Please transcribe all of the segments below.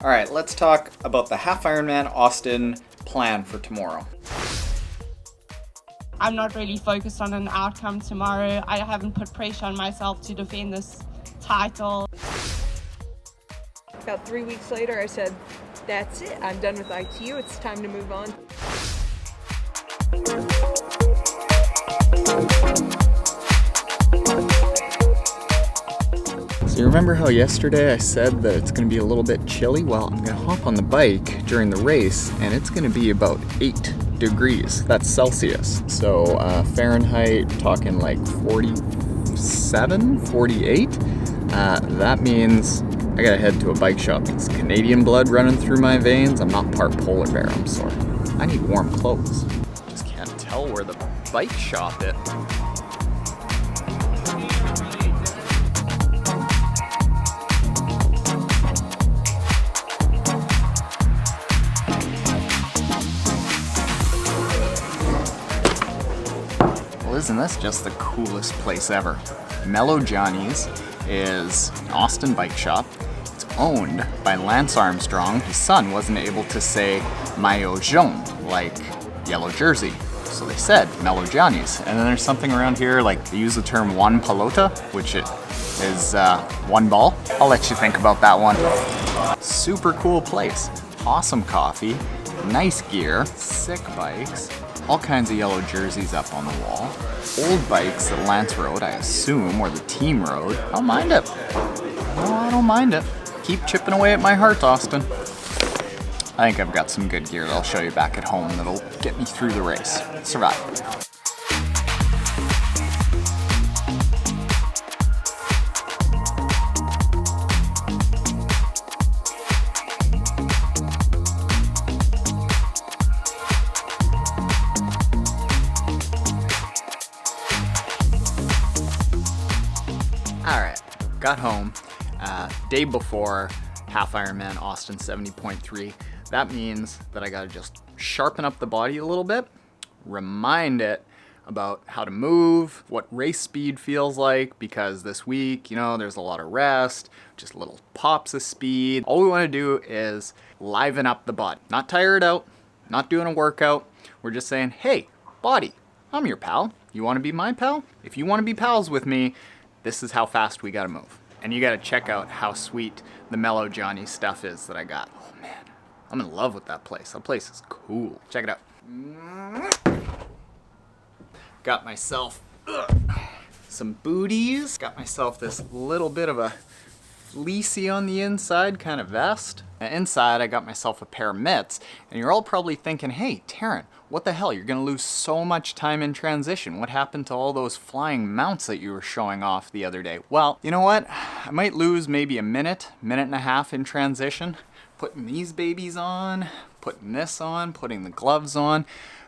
All right, let's talk about the Half-Ironman Austin plan for tomorrow. I'm not really focused on an outcome tomorrow. I haven't put pressure on myself to defend this title. About 3 weeks later, I said, that's it. I'm done with ITU. It's time to move on. So you remember how yesterday I said that it's going to be a little bit chilly? Well, I'm going to hop on the bike during the race and it's going to be about 8 degrees. That's Celsius. So Fahrenheit, talking like 47, 48. That means I got to head to a bike shop. It's Canadian blood running through my veins. I'm not part polar bear, I'm sorry. I need warm clothes. Just can't tell where the bike shop is. Isn't this just the coolest place ever? Mellow Johnny's is an Austin bike shop. It's owned by Lance Armstrong. His son wasn't able to say Maillot Jaune, like yellow jersey. So they said Mellow Johnny's. And then there's something around here, like they use the term one pelota, which it is one ball. I'll let you think about that one. Super cool place. Awesome coffee, nice gear, sick bikes. All kinds of yellow jerseys up on the wall. Old bikes that Lance rode, I assume, or the team rode. I don't mind it. No, I don't mind it. Keep chipping away at my heart, Austin. I think I've got some good gear that I'll show you back at home that'll get me through the race. Survive. Alright, got home, day before Half-Ironman Austin 70.3. That means that I gotta just sharpen up the body a little bit, remind it about how to move, what race speed feels like, because this week, there's a lot of rest, just little pops of speed. All we wanna do is liven up the body. Not tire it out, not doing a workout. We're just saying, hey, body, I'm your pal. You wanna be my pal? If you wanna be pals with me, this is how fast we gotta move. And you gotta check out how sweet the Mellow Johnny stuff is that I got. Oh man, I'm in love with that place. That place is cool. Check it out. Got myself some booties. Got myself this little bit of a fleecy on the inside kind of vest. And inside I got myself a pair of mitts. And you're all probably thinking, hey, Taren, what the hell? You're gonna lose so much time in transition. What happened to all those flying mounts that you were showing off the other day? Well, you know what? I might lose maybe a minute and a half in transition, putting these babies on, putting this on, putting the gloves on.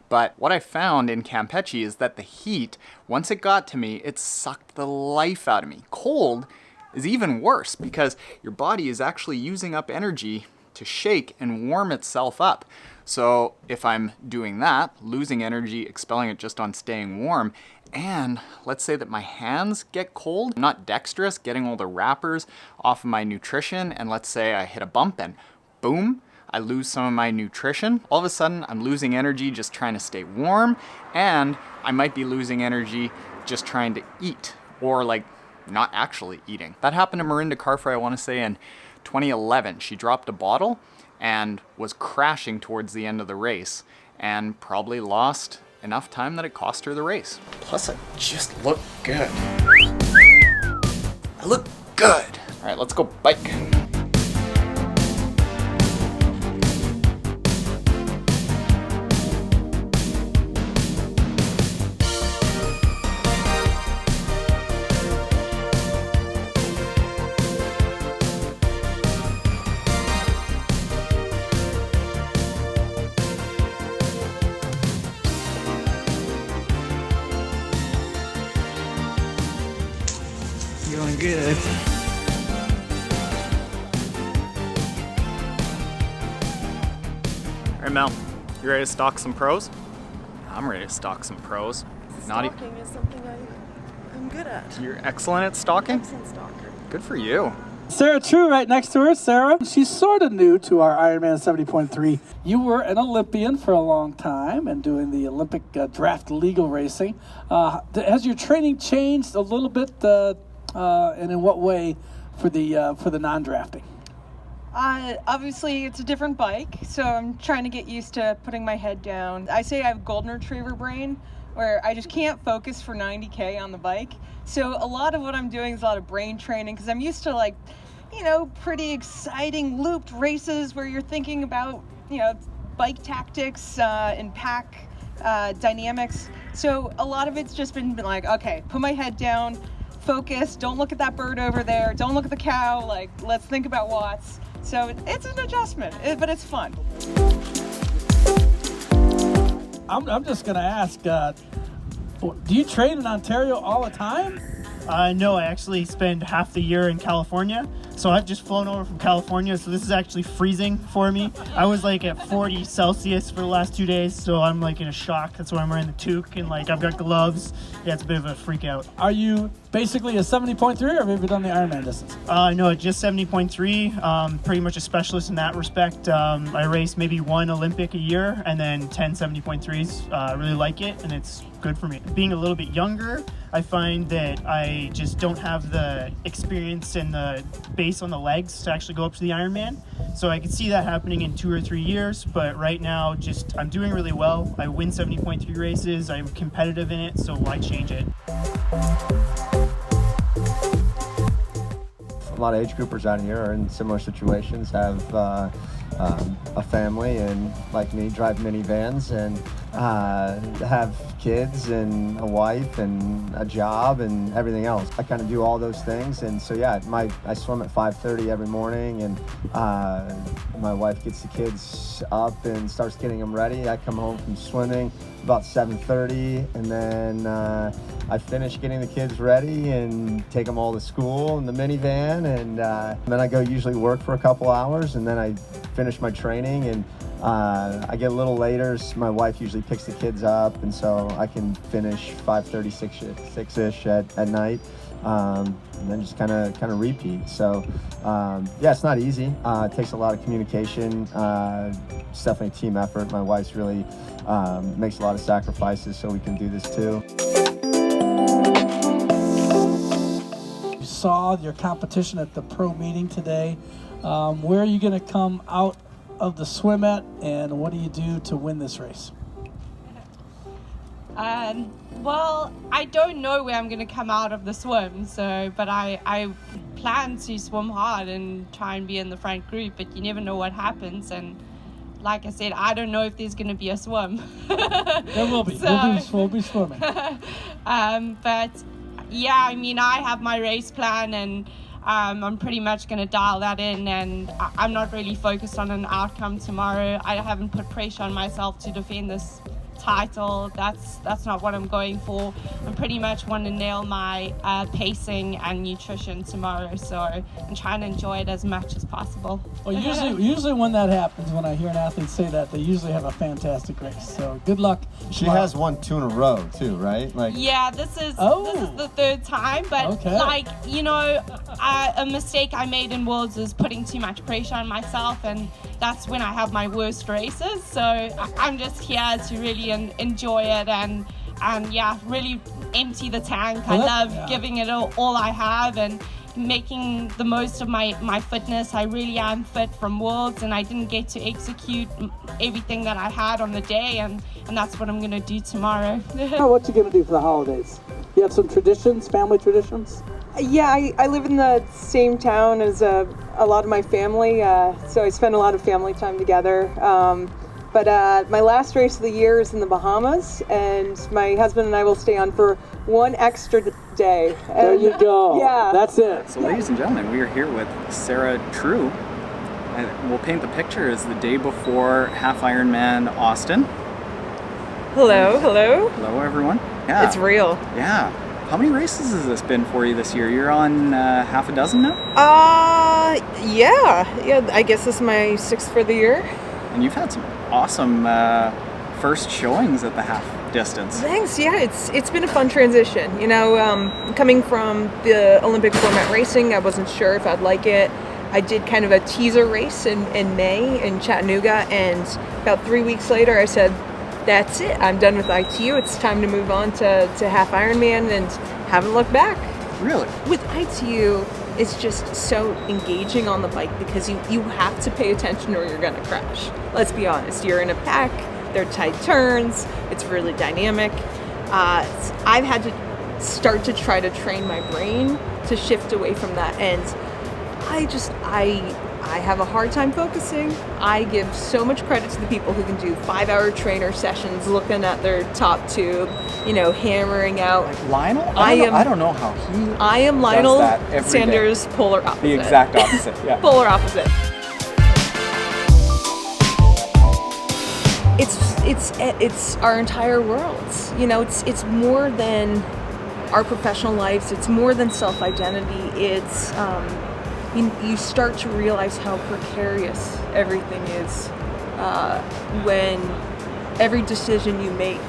But what I found in Campeche is that the heat, once it got to me, it sucked the life out of me. Cold is even worse because your body is actually using up energy to shake and warm itself up. So if I'm doing that, losing energy, expelling it just on staying warm, and let's say that my hands get cold, I'm not dexterous, getting all the wrappers off of my nutrition, and let's say I hit a bump and boom, I lose some of my nutrition. All of a sudden, I'm losing energy just trying to stay warm, and I might be losing energy just trying to eat, or like not actually eating. That happened to Marinda Carfrae, I want to say in 2011. She dropped a bottle and was crashing towards the end of the race and probably lost enough time that it cost her the race. Plus, I just look good. I look good. All right, let's go bike. Going good. All right, Mel, you ready to stalk some pros? I'm ready to stalk some pros. Stalking is something I'm good at. You're excellent at stalking? Excellent stalker. Good for you. Sara True right next to her. Sara, she's sort of new to our Ironman 70.3. You were an Olympian for a long time and doing the Olympic draft legal racing. Has your training changed a little bit, and in what way for the non-drafting? Obviously, it's a different bike, so I'm trying to get used to putting my head down. I say I have golden retriever brain, where I just can't focus for 90K on the bike. So a lot of what I'm doing is a lot of brain training, because I'm used to, like, you know, pretty exciting looped races where you're thinking about, you know, bike tactics and pack dynamics. So a lot of it's just been like, okay, put my head down, focus, don't look at that bird over there, don't look at the cow, like, let's think about watts. So it's an adjustment, but it's fun. I'm just going to ask, do you train in Ontario all the time? No, I actually spend half the year in California. So I've just flown over from California, so this is actually freezing for me. I was like at 40 Celsius for the last 2 days, so I'm like in a shock. That's why I'm wearing the toque and like I've got gloves. Yeah, it's a bit of a freak out. Are you basically a 70.3 or have you ever done the Ironman distance? No, just 70.3. Pretty much a specialist in that respect. I race maybe one Olympic a year and then 10 70.3s. I really like it and it's good for me. Being a little bit younger, I find that I just don't have the experience and the base on the legs to actually go up to the Ironman. So I could see that happening in 2 or 3 years, but right now just I'm doing really well. I win 70.3 races, I'm competitive in it, so why change it? A lot of age groupers out here are in similar situations, have a family and, like me, drive minivans and have kids and a wife and a job and everything else. I kind of do all those things, and so yeah, I swim at 5:30 every morning, and my wife gets the kids up and starts getting them ready. I come home from swimming about 7:30, and then I finish getting the kids ready and take them all to school in the minivan, and then I go usually work for a couple hours, and then I finish my training, and I get a little later. My wife usually picks the kids up, and so I can finish 5:30, 6-ish at night, and then just kind of repeat. So yeah, it's not easy. It takes a lot of communication. It's definitely a team effort. My wife's really makes a lot of sacrifices so we can do this too. You saw your competition at the pro meeting today. Where are you going to come out of the swim at, and what do you do to win this race? Well, I don't know where I'm going to come out of the swim, but I plan to swim hard and try and be in the front group, but you never know what happens, and like I said, I don't know if there's going to be a swim. There will be. We'll be swimming. But yeah, I mean, I have my race plan, and I'm pretty much going to dial that in, and I'm not really focused on an outcome tomorrow. I haven't put pressure on myself to defend this title. That's not what I'm going for. I pretty much want to nail my pacing and nutrition tomorrow, so I'm trying to enjoy it as much as possible. Well, usually when that happens, when I hear an athlete say that, they usually have a fantastic race. So good luck. She has won 2 in a row too, right? Like, yeah, this is the third time, but like, you know, a mistake I made in Worlds is putting too much pressure on myself, and that's when I have my worst races. So I'm just here to really enjoy it and yeah, really empty the tank. I love giving it all I have and making the most of my fitness. I really am fit from Worlds, and I didn't get to execute everything that I had on the day, and that's what I'm going to do tomorrow. What you going to do for the holidays? You have some traditions, family traditions? Yeah, I live in the same town as a lot of my family, so I spend a lot of family time together. But my last race of the year is in the Bahamas, and my husband and I will stay on for one extra day. There you go. Yeah. That's it. So ladies and gentlemen, we are here with Sara True, and we'll paint the picture as the day before Half-Ironman Austin. Hello. Hello everyone. Yeah. It's real. Yeah. How many races has this been for you this year? You're on half a dozen now? Yeah, I guess this is my 6th for the year. And you've had some awesome first showings at the half distance. Thanks. Yeah, it's been a fun transition. You know, coming from the Olympic format racing, I wasn't sure if I'd like it. I did kind of a teaser race in May in Chattanooga, and about 3 weeks later, I said, "That's it. I'm done with ITU. It's time to move on to Half-Ironman," and haven't looked back. Really? With ITU, it's just so engaging on the bike because you have to pay attention or you're gonna crash. Let's be honest. You're in a pack. They're tight turns. It's really dynamic. I've had to start to try to train my brain to shift away from that, and I have a hard time focusing. I give so much credit to the people who can do 5-hour trainer sessions, looking at their top tube, you know, hammering out. Like Lionel? I don't know how he I am Lionel does that every Sanders' day. polar opposite. The exact opposite, yeah. Polar opposite. It's our entire world. You know, it's more than our professional lives. It's more than self-identity. It's you start to realize how precarious everything is when every decision you make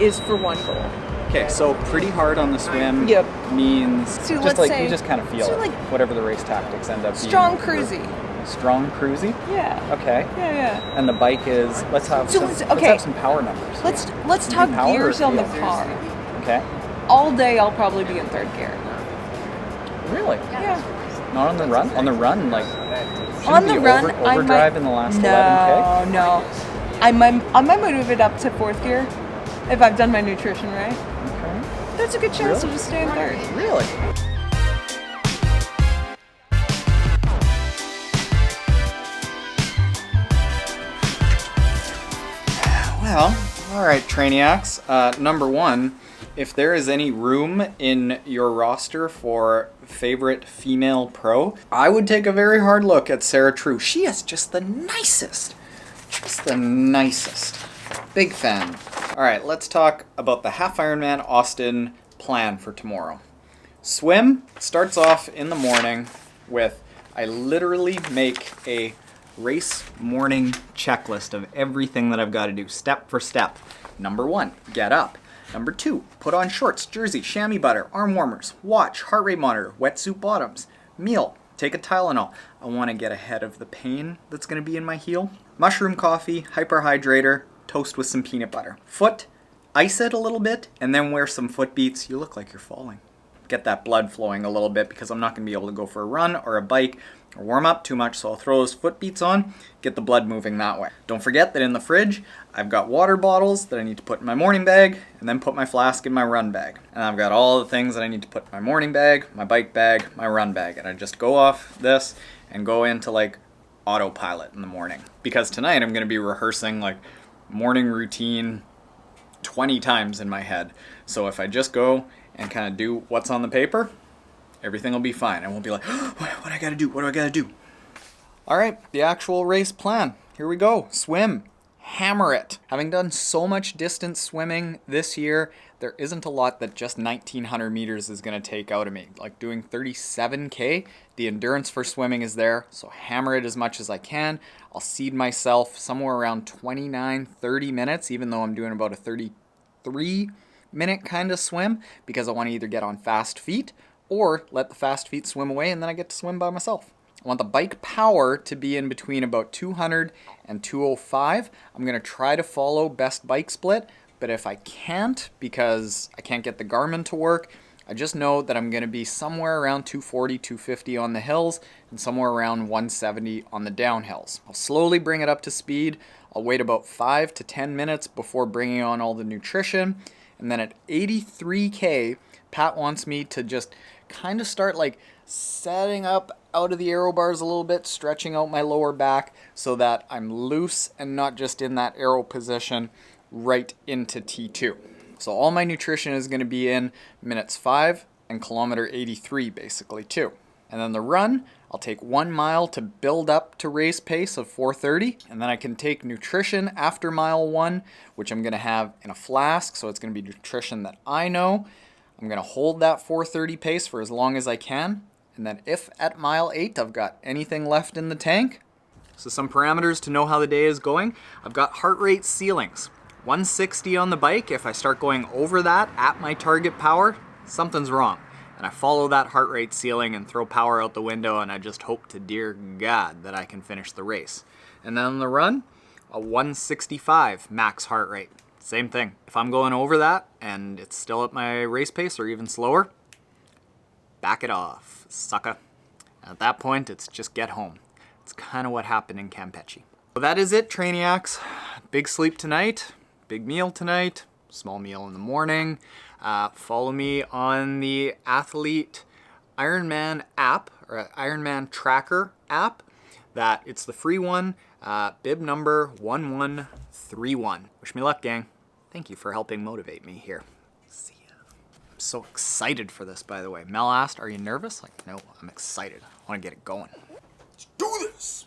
is for one goal. Okay, so pretty hard on the swim means So just let's like say- you just kind of feel so it, like whatever the race tactics end up being. Strong cruisy. Strong cruisy? Yeah. Okay. Yeah. And the bike is, let's have let's have some power numbers. Let's talk power gears or on the feel? car. Okay. All day I'll probably be in third gear. Really? Yeah. Not on the run? On the run, like On the be run, overdrive in the last 11K? No. I might move it up to fourth gear if I've done my nutrition right. Okay. There's a good chance Really? I'll just stay in third. Really? Well, all right, Trainiacs. Number one, if there is any room in your roster for favorite female pro, I would take a very hard look at Sara True. She is just the nicest. Just the nicest. Big fan. All right, let's talk about the Half-Ironman Austin plan for tomorrow. Swim starts off in the morning with, I literally make a race morning checklist of everything that I've got to do, step for step. Number one, get up. Number two, put on shorts, jersey, chamois butter, arm warmers, watch, heart rate monitor, wetsuit bottoms, meal, take a Tylenol. I want to get ahead of the pain that's going to be in my heel. Mushroom coffee, hyperhydrator, toast with some peanut butter. Foot, ice it a little bit, and then wear some foot beats. You look like you're falling. Get that blood flowing a little bit because I'm not going to be able to go for a run or a bike or warm up too much, so I'll throw those foot beats on, get the blood moving that way. Don't forget that in the fridge, I've got water bottles that I need to put in my morning bag and then put my flask in my run bag. And I've got all the things that I need to put in my morning bag, my bike bag, my run bag. And I just go off this and go into like autopilot in the morning. Because tonight I'm going to be rehearsing like morning routine 20 times in my head. So if I just go and kind of do what's on the paper, everything will be fine. I won't be like, oh, what I gotta do? What do I gotta do? All right, the actual race plan. Here we go. Swim. Hammer it. Having done so much distance swimming this year, there isn't a lot that just 1900 meters is going to take out of me. Like doing 37K, the endurance for swimming is there, so hammer it as much as I can. I'll seed myself somewhere around 29, 30 minutes, even though I'm doing about a 33-minute kind of swim, because I want to either get on fast feet or let the fast feet swim away and then I get to swim by myself. I want the bike power to be in between about 200 and 205. I'm going to try to follow best bike split, but if I can't, because I can't get the Garmin to work, I just know that I'm going to be somewhere around 240, 250 on the hills and somewhere around 170 on the downhills. I'll slowly bring it up to speed. I'll wait about 5 to 10 minutes before bringing on all the nutrition. And then at 83K, Pat wants me to just kind of start like setting up out of the aero bars a little bit, stretching out my lower back so that I'm loose and not just in that aero position right into T2. So all my nutrition is going to be in minutes 5 and kilometer 83 basically too. And then the run, I'll take 1 mile to build up to race pace of 4:30, and then I can take nutrition after mile 1, which I'm going to have in a flask, so it's going to be nutrition that I know. I'm going to hold that 4:30 pace for as long as I can, and then if at mile 8 I've got anything left in the tank, so some parameters to know how the day is going. I've got heart rate ceilings. 160 on the bike, if I start going over that at my target power, something's wrong. And I follow that heart rate ceiling and throw power out the window, and I just hope to dear God that I can finish the race. And then on the run, a 165 max heart rate. Same thing. If I'm going over that and it's still at my race pace or even slower, back it off, sucker. At that point, it's just get home. It's kind of what happened in Campeche. So that is it, Trainiacs. Big sleep tonight, big meal tonight, small meal in the morning. Follow me on the Athlete Ironman app, or Ironman Tracker app. It's the free one, bib number 1131. Wish me luck, gang. Thank you for helping motivate me here. See ya. I'm so excited for this, by the way. Mel asked, are you nervous? Like, no, I'm excited. I want to get it going. Let's do this!